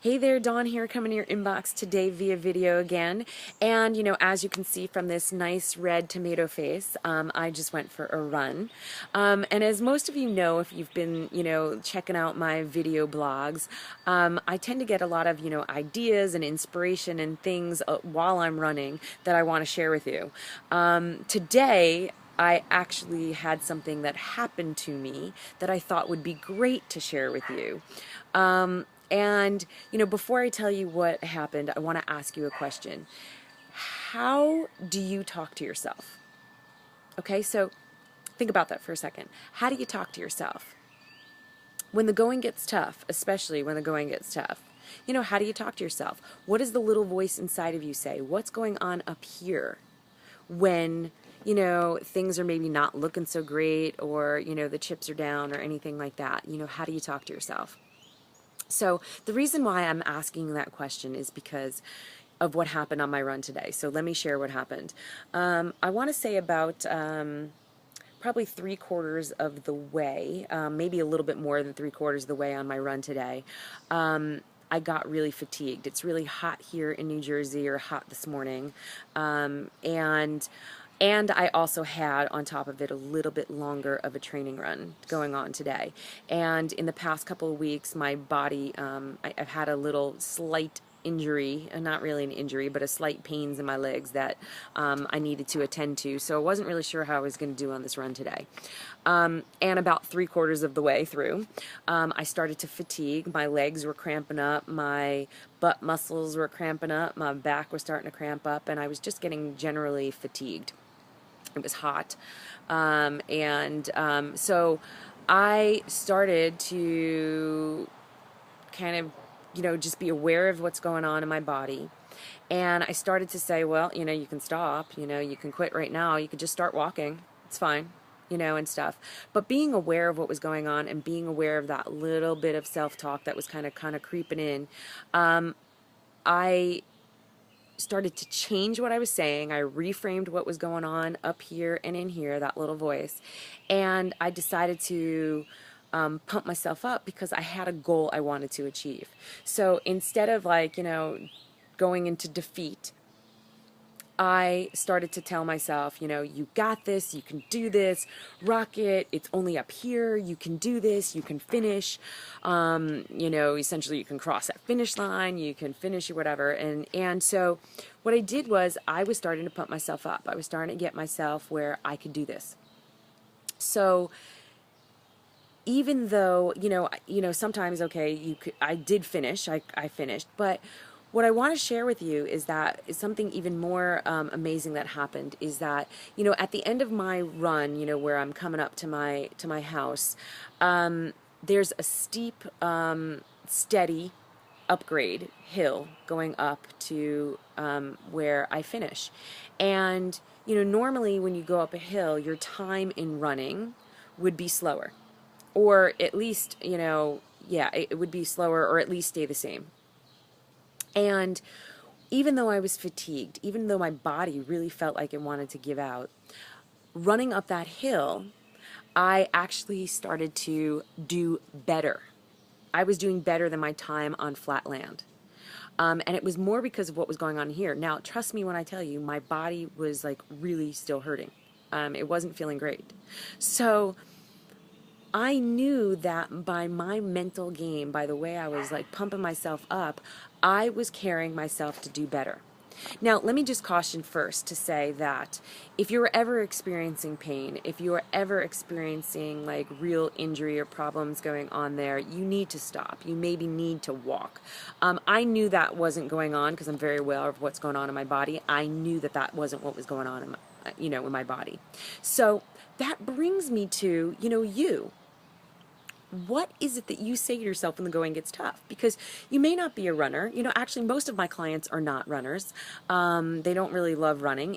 Hey there, Dawn here, coming to your inbox today via video again. And, as you can see from this nice red tomato face, I just went for a run. And as most of you know, if you've been, checking out my video blogs, I tend to get a lot of, ideas and inspiration and things while I'm running that I want to share with you. Today, I actually had something that happened to me that I thought would be great to share with you. And, before I tell you what happened, I want to ask you a question. How do you talk to yourself? Okay, so think about that for a second. How do you talk to yourself? When the going gets tough, especially when the going gets tough, how do you talk to yourself? What does the little voice inside of you say? What's going on up here when, things are maybe not looking so great, or, the chips are down or anything like that? How do you talk to yourself? So the reason why I'm asking that question is because of what happened on my run today. So let me share what happened. I want to say about probably 3/4 of the way, maybe a little bit more than 3/4 of the way on my run today, I got really fatigued. It's really hot here in New Jersey, or hot this morning, and I also had, on top of it, a little bit longer of a training run going on today. And in the past couple of weeks, my body, I've had a little slight injury, not really an injury, but a slight pains in my legs that I needed to attend to. So I wasn't really sure how I was going to do on this run today. And about 3/4 of the way through, I started to fatigue. My legs were cramping up, my butt muscles were cramping up, my back was starting to cramp up, and I was just getting generally fatigued. It was hot. So I started to kind of, just be aware of what's going on in my body. And I started to say, well, you can stop, you can quit right now. You could just start walking. It's fine, and stuff. But being aware of what was going on and being aware of that little bit of self-talk that was kind of creeping in, I started to change what I was saying. I reframed what was going on up here and in here, that little voice. And I decided to pump myself up because I had a goal I wanted to achieve. So instead of going into defeat, I started to tell myself, you got this, you can do this, rock it, it's only up here, you can do this, you can finish, essentially you can cross that finish line, you can finish or whatever. And so what I did was I was starting to pump myself up. I was starting to get myself where I could do this. So even though, sometimes, okay, I did finish, I finished, but what I want to share with you is that something even more amazing that happened is that, at the end of my run, where I'm coming up to my house, there's a steep, steady upgrade hill going up to where I finish. And, normally when you go up a hill, your time in running would be slower. Or at least, it would be slower, or at least stay the same. And even though I was fatigued, even though my body really felt like it wanted to give out, running up that hill, I actually started to do better. I was doing better than my time on flat land. And it was more because of what was going on here. Now, trust me when I tell you, my body was really still hurting. It wasn't feeling great. So I knew that by my mental game, by the way I was pumping myself up, I was carrying myself to do better. Now, let me just caution first to say that if you're ever experiencing pain, if you are ever experiencing real injury or problems going on there, you need to stop. You maybe need to walk. I knew that wasn't going on because I'm very aware of what's going on in my body. I knew that that wasn't what was going on in my body. So that brings me to, you. What is it that you say to yourself when the going gets tough? Because you may not be a runner. Actually, most of my clients are not runners. They don't really love running.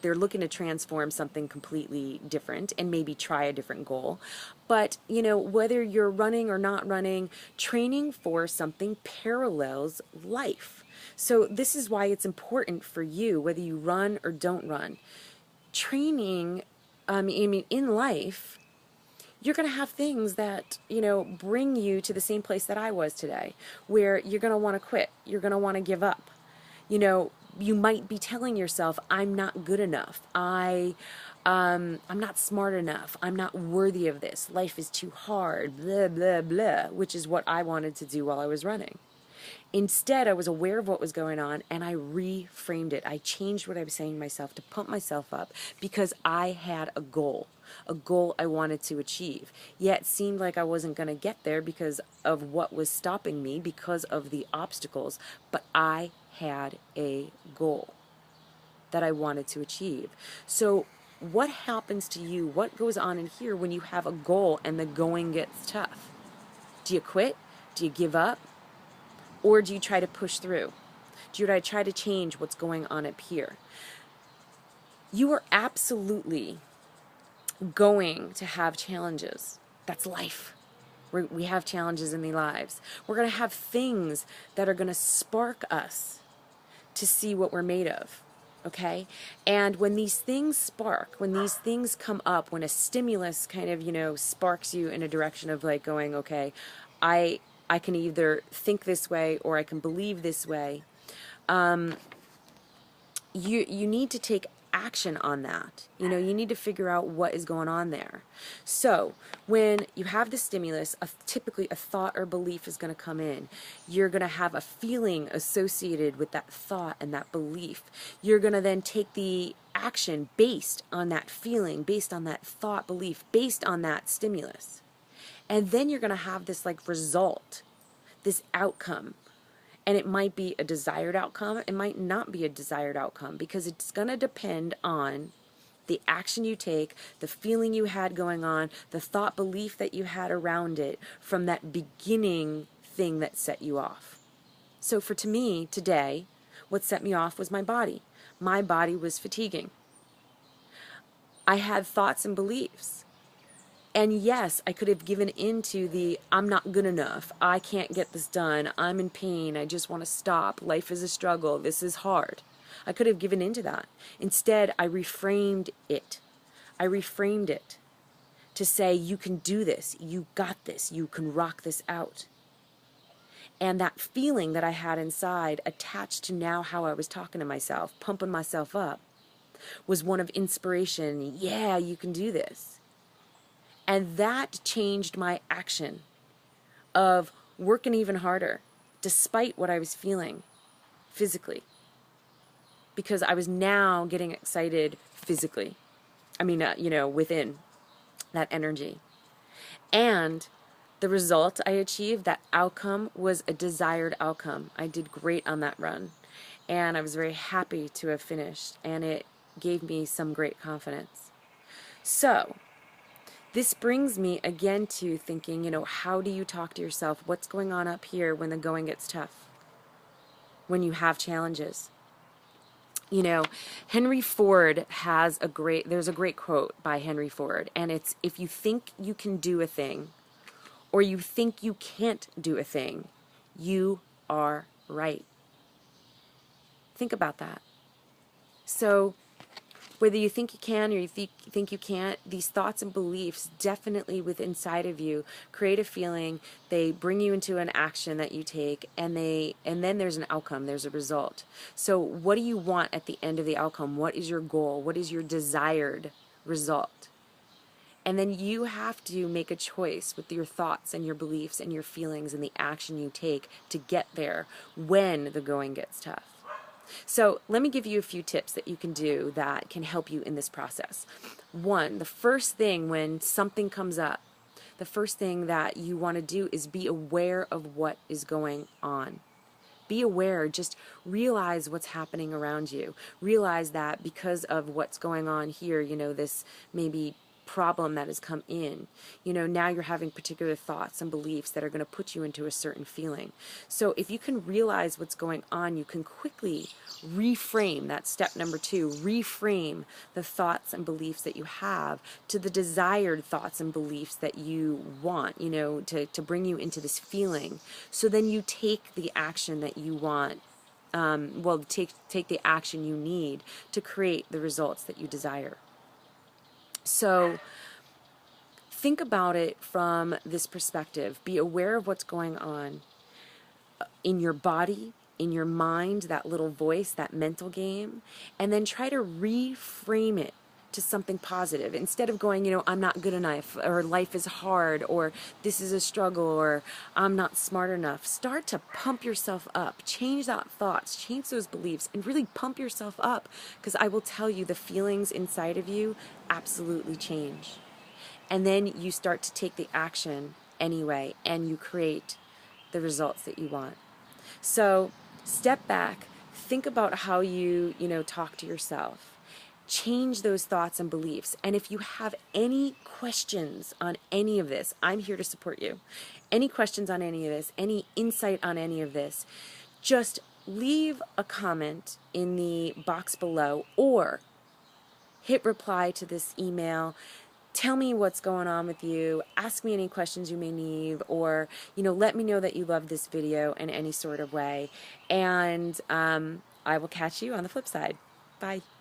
They're looking to transform something completely different and maybe try a different goal. But, whether you're running or not running, training for something parallels life. So this is why it's important for you, whether you run or don't run. Training, in life, you're going to have things that, bring you to the same place that I was today, where you're going to want to quit. You're going to want to give up. You might be telling yourself, I'm not good enough. I'm not smart enough. I'm not worthy of this. Life is too hard, blah, blah, blah, which is what I wanted to do while I was running. Instead, I was aware of what was going on and I reframed it. I changed what I was saying to myself to pump myself up because I had a goal I wanted to achieve. Yet it seemed like I wasn't going to get there because of what was stopping me, because of the obstacles, but I had a goal that I wanted to achieve. So what happens to you? What goes on in here when you have a goal and the going gets tough? Do you quit? Do you give up? Or do you try to push through? Do you try to change what's going on up here? You are absolutely going to have challenges. That's life. We have challenges in the lives. We're going to have things that are going to spark us to see what we're made of. Okay? And when these things spark, when these things come up, when a stimulus kind of, sparks you in a direction of like going, okay, I can either think this way or I can believe this way. You need to take action on that. You need to figure out what is going on there. So when you have the stimulus, typically a thought or belief is going to come in. You're going to have a feeling associated with that thought and that belief. You're going to then take the action based on that feeling, based on that thought, belief, based on that stimulus. And then you're going to have this like result, this outcome. And it might be a desired outcome. It might not be a desired outcome because it's going to depend on the action you take, the feeling you had going on, the thought belief that you had around it from that beginning thing that set you off. So to me, today, what set me off was my body. My body was fatiguing. I had thoughts and beliefs. And yes, I could have given into the, I'm not good enough, I can't get this done, I'm in pain, I just want to stop, life is a struggle, this is hard. I could have given into that. Instead, I reframed it. I reframed it to say, you can do this, you got this, you can rock this out. And that feeling that I had inside, attached to now how I was talking to myself, pumping myself up, was one of inspiration. Yeah, you can do this. And that changed my action of working even harder, despite what I was feeling physically. Because I was now getting excited physically. Within that energy. And the result I achieved, that outcome, was a desired outcome. I did great on that run. And I was very happy to have finished. And it gave me some great confidence. So this brings me again to thinking, how do you talk to yourself? What's going on up here when the going gets tough? When you have challenges? Henry Ford there's a great quote by Henry Ford, and it's, if you think you can do a thing, or you think you can't do a thing, you are right. Think about that. So, whether you think you can or you think you can't, these thoughts and beliefs definitely within inside of you create a feeling. They bring you into an action that you take, and then there's an outcome, there's a result. So what do you want at the end of the outcome? What is your goal? What is your desired result? And then you have to make a choice with your thoughts and your beliefs and your feelings and the action you take to get there when the going gets tough. So let me give you a few tips that you can do that can help you in this process. One, the first thing when something comes up, the first thing that you want to do is be aware of what is going on. Be aware, just realize what's happening around you. Realize that because of what's going on here, this maybe problem that has come in, now you're having particular thoughts and beliefs that are going to put you into a certain feeling. So if you can realize what's going on, you can quickly reframe. That's step number 2. Reframe the thoughts and beliefs that you have to the desired thoughts and beliefs that you want, to bring you into this feeling. So then you take the action that you want. Take the action you need to create the results that you desire. So think about it from this perspective. Be aware of what's going on in your body, in your mind, that little voice, that mental game, and then try to reframe it to something positive. Instead of going, I'm not good enough, or life is hard, or this is a struggle, or I'm not smart enough. Start to pump yourself up. Change that thoughts, change those beliefs, and really pump yourself up, because I will tell you, the feelings inside of you absolutely change. And then you start to take the action anyway, and you create the results that you want. So step back, think about how you talk to yourself. Change those thoughts and beliefs. And if you have any questions on any of this, I'm here to support you. Any questions on any of this, any insight on any of this, just leave a comment in the box below, or hit reply to this email. Tell me what's going on with you. Ask me any questions you may need, or let me know that you love this video in any sort of way. And I will catch you on the flip side. Bye.